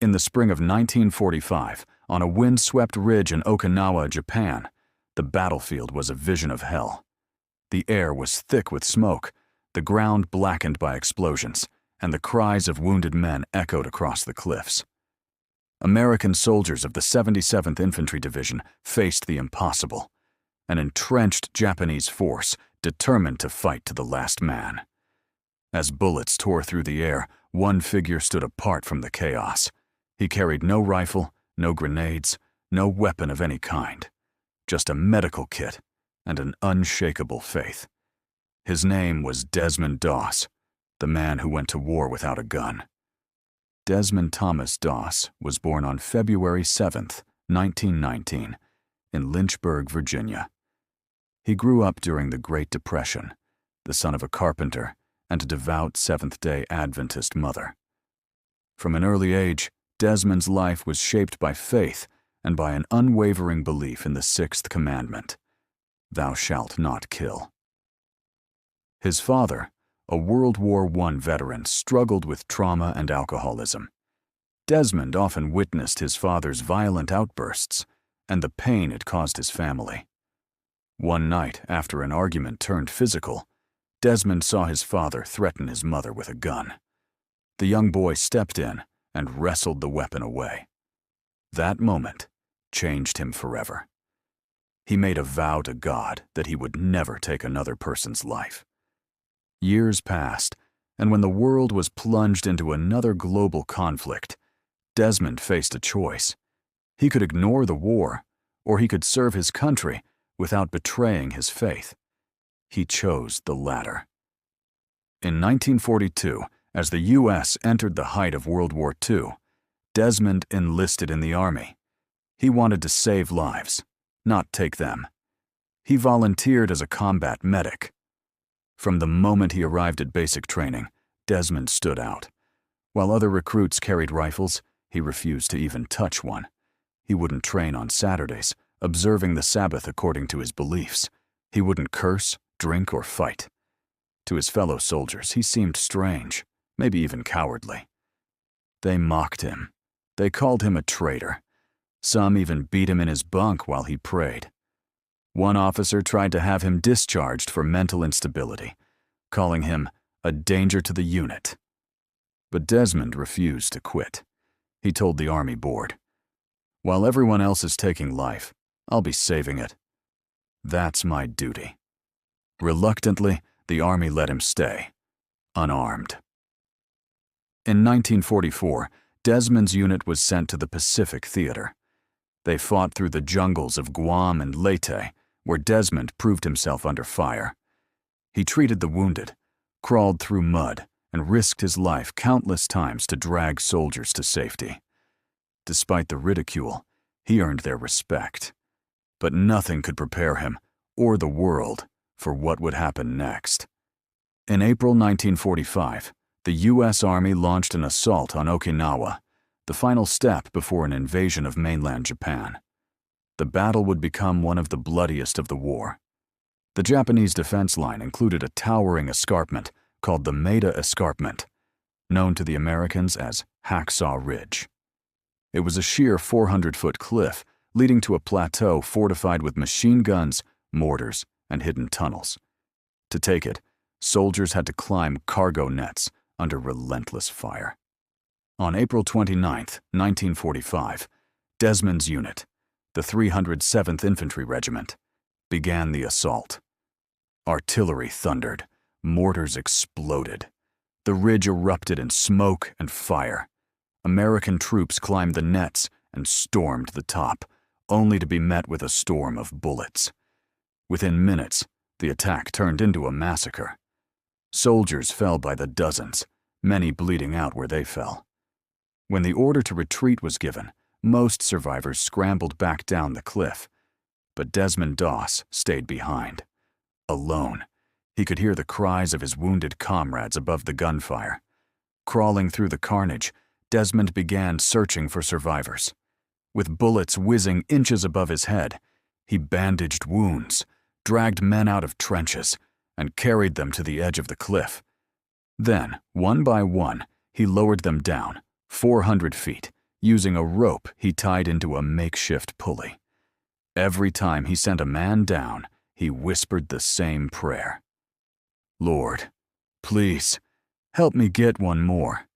In the spring of 1945, on a wind-swept ridge in Okinawa, Japan, the battlefield was a vision of hell. The air was thick with smoke, the ground blackened by explosions, and the cries of wounded men echoed across the cliffs. American soldiers of the 77th Infantry Division faced the impossible, an entrenched Japanese force determined to fight to the last man. As bullets tore through the air, one figure stood apart from the chaos. He carried no rifle, no grenades, no weapon of any kind, just a medical kit and an unshakable faith. His name was Desmond Doss, the man who went to war without a gun. Desmond Thomas Doss was born on February 7, 1919, in Lynchburg, Virginia. He grew up during the Great Depression, the son of a carpenter and a devout Seventh-day Adventist mother. From an early age, Desmond's life was shaped by faith and by an unwavering belief in the sixth commandment, "Thou shalt not kill." His father, a World War I veteran, struggled with trauma and alcoholism. Desmond often witnessed his father's violent outbursts and the pain it caused his family. One night, after an argument turned physical, Desmond saw his father threaten his mother with a gun. The young boy stepped in and wrestled the weapon away. That moment changed him forever. He made a vow to God that he would never take another person's life. Years passed, and when the world was plunged into another global conflict, Desmond faced a choice. He could ignore the war, or he could serve his country without betraying his faith. He chose the latter. In 1942, as the U.S. entered the height of World War II, Desmond enlisted in the Army. He wanted to save lives, not take them. He volunteered as a combat medic. From the moment he arrived at basic training, Desmond stood out. While other recruits carried rifles, he refused to even touch one. He wouldn't train on Saturdays, observing the Sabbath according to his beliefs. He wouldn't curse, drink, or fight. To his fellow soldiers, he seemed strange, maybe even cowardly. They mocked him. They called him a traitor. Some even beat him in his bunk while he prayed. One officer tried to have him discharged for mental instability, calling him a danger to the unit. But Desmond refused to quit. He told the Army board, "While everyone else is taking life, I'll be saving it. That's my duty." Reluctantly, the Army let him stay, unarmed. In 1944, Desmond's unit was sent to the Pacific Theater. They fought through the jungles of Guam and Leyte, where Desmond proved himself under fire. He treated the wounded, crawled through mud, and risked his life countless times to drag soldiers to safety. Despite the ridicule, he earned their respect. But nothing could prepare him, or the world, for what would happen next. In April 1945, the U.S. Army launched an assault on Okinawa, the final step before an invasion of mainland Japan. The battle would become one of the bloodiest of the war. The Japanese defense line included a towering escarpment called the Maida Escarpment, known to the Americans as Hacksaw Ridge. It was a sheer 400-foot cliff leading to a plateau fortified with machine guns, mortars, and hidden tunnels. To take it, soldiers had to climb cargo nets under relentless fire. On April 29, 1945, Desmond's unit, the 307th Infantry Regiment, began the assault. Artillery thundered, mortars exploded. The ridge erupted in smoke and fire. American troops climbed the nets and stormed the top, only to be met with a storm of bullets. Within minutes, the attack turned into a massacre. Soldiers fell by the dozens, many bleeding out where they fell. When the order to retreat was given, most survivors scrambled back down the cliff. But Desmond Doss stayed behind. Alone, he could hear the cries of his wounded comrades above the gunfire. Crawling through the carnage, Desmond began searching for survivors. With bullets whizzing inches above his head, he bandaged wounds, dragged men out of trenches, and carried them to the edge of the cliff. Then, one by one, he lowered them down, 400 feet, using a rope he tied into a makeshift pulley. Every time he sent a man down, he whispered the same prayer. "Lord, please, help me get one more."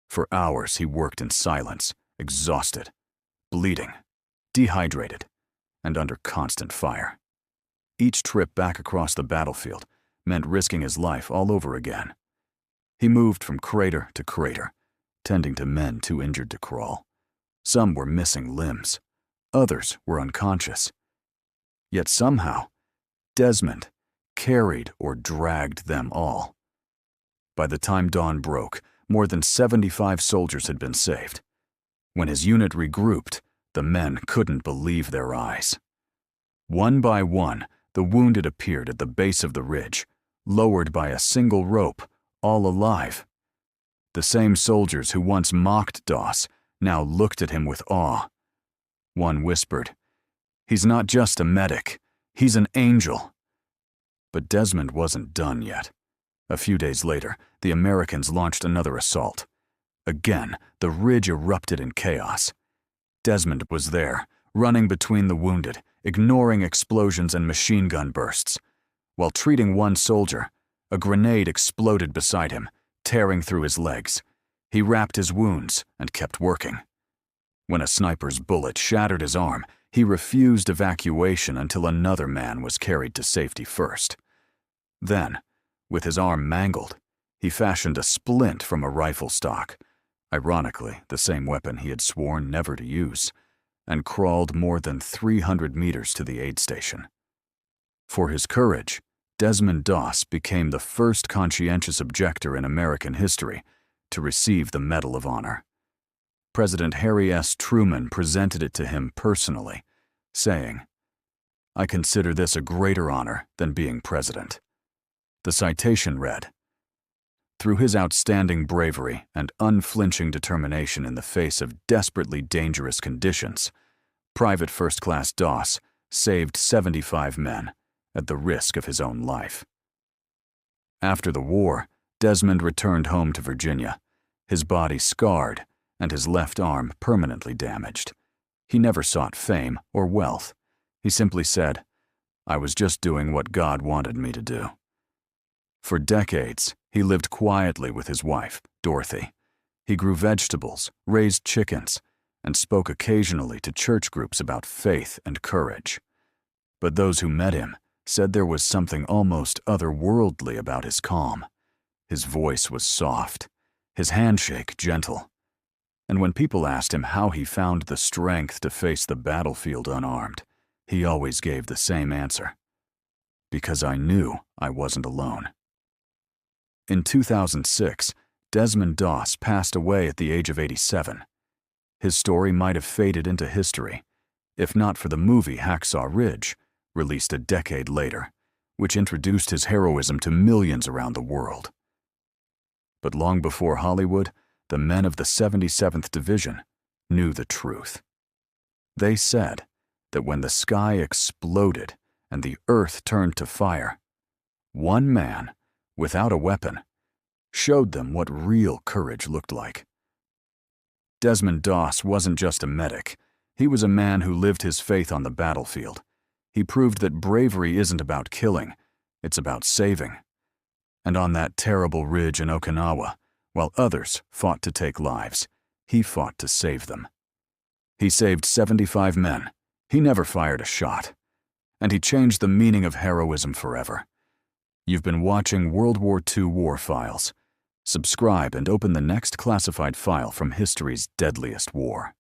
For hours he worked in silence, exhausted, bleeding, dehydrated, and under constant fire. Each trip back across the battlefield meant risking his life all over again. He moved from crater to crater, tending to men too injured to crawl. Some were missing limbs. Others were unconscious. Yet somehow, Desmond carried or dragged them all. By the time dawn broke, more than 75 soldiers had been saved. When his unit regrouped, the men couldn't believe their eyes. One by one, the wounded appeared at the base of the ridge, lowered by a single rope, all alive. The same soldiers who once mocked Doss now looked at him with awe. One whispered, "He's not just a medic, he's an angel." But Desmond wasn't done yet. A few days later, the Americans launched another assault. Again, the ridge erupted in chaos. Desmond was there, running between the wounded, ignoring explosions and machine gun bursts. While treating one soldier, a grenade exploded beside him, tearing through his legs. He wrapped his wounds and kept working. When a sniper's bullet shattered his arm, he refused evacuation until another man was carried to safety first. Then, with his arm mangled, he fashioned a splint from a rifle stock, ironically the same weapon he had sworn never to use, and crawled more than 300 meters to the aid station. For his courage, Desmond Doss became the first conscientious objector in American history to receive the Medal of Honor. President Harry S. Truman presented it to him personally, saying, "I consider this a greater honor than being president." The citation read, "Through his outstanding bravery and unflinching determination in the face of desperately dangerous conditions, Private First Class Doss saved 75 men at the risk of his own life." After the war, Desmond returned home to Virginia, his body scarred and his left arm permanently damaged. He never sought fame or wealth. He simply said, "I was just doing what God wanted me to do." For decades, he lived quietly with his wife, Dorothy. He grew vegetables, raised chickens, and spoke occasionally to church groups about faith and courage. But those who met him said there was something almost otherworldly about his calm. His voice was soft, his handshake gentle. And when people asked him how he found the strength to face the battlefield unarmed, he always gave the same answer: "Because I knew I wasn't alone." In 2006, Desmond Doss passed away at the age of 87. His story might have faded into history, if not for the movie Hacksaw Ridge, released a decade later, which introduced his heroism to millions around the world. But long before Hollywood, the men of the 77th Division knew the truth. They said that when the sky exploded and the earth turned to fire, one man, without a weapon, showed them what real courage looked like. Desmond Doss wasn't just a medic. He was a man who lived his faith on the battlefield. He proved that bravery isn't about killing, it's about saving. And on that terrible ridge in Okinawa, while others fought to take lives, he fought to save them. He saved 75 men. He never fired a shot. And he changed the meaning of heroism forever. You've been watching World War II War Files. Subscribe and open the next classified file from history's deadliest war.